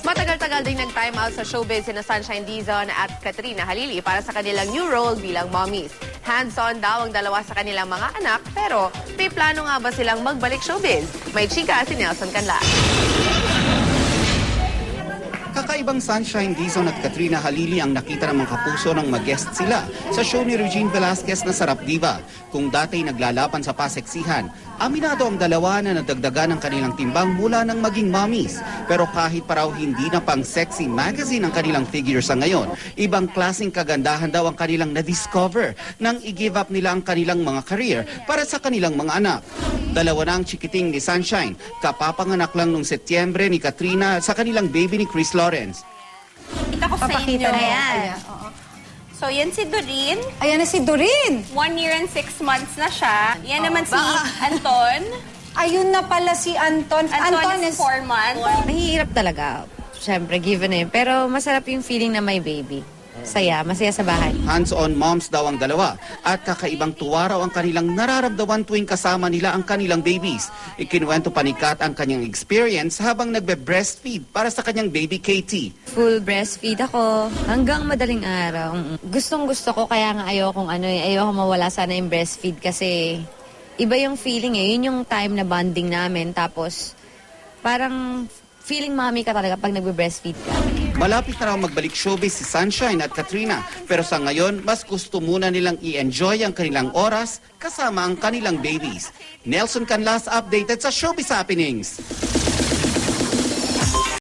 Matagal-tagal ding nag-time out sa showbiz sina Sunshine Dizon at Katrina Halili para sa kanilang new role bilang mommies. Hands-on daw ang dalawa sa kanilang mga anak, pero may plano nga ba silang magbalik showbiz? May chika si Nelson Canlas. Kakaibang Sunshine Dizon at Katrina Halili ang nakita ng mga kapuso ng mag-guest sila sa show ni Regine Velasquez na Sarap Diva. Kung dati naglalaban sa paseksihan, aminado ang dalawa na nadagdagan ang kanilang timbang mula nang maging mommies. Pero kahit pa raw hindi na pang sexy magazine ang kanilang figure sa ngayon, ibang klaseng kagandahan daw ang kanilang na-discover nang i-give up nila ang kanilang mga career para sa kanilang mga anak. Dalawa na ang chikiting ni Sunshine, kapapanganak lang nung Setyembre ni Katrina sa kanilang baby ni Chris Lawrence. Kita ko sa inyo. Papakita na Ayan. yan. Oo. So, yan si Doreen. Ayan na si Doreen. 1 year and 6 months na siya. Yan naman si Anton. Ayun na pala si Anton. Anton is 4 months. Mahirap talaga. Siyempre, given na yun. Pero masarap yung feeling na may baby. Saya, masaya sa bahay. Hands-on moms daw ang dalawa at kakaibang tuwa raw ang kanilang nararamdaman tuwing kasama nila ang kanilang babies. Ikinuwento pa ni Kat ang kanyang experience habang nagbe-breastfeed para sa kanyang baby Katie. Full breastfeed ako hanggang madaling araw. Gustong gusto ko kaya nga ayoko mawala sana yung breastfeed kasi iba yung feeling Yun yung time na bonding namin. Tapos parang feeling mommy ka talaga pag nagbe-breastfeed ka. Malapit na raw magbalik showbiz si Sunshine at Katrina pero sa ngayon mas gusto muna nilang i-enjoy ang kanilang oras kasama ang kanilang babies. Nelson Canlas updated sa Showbiz Happenings.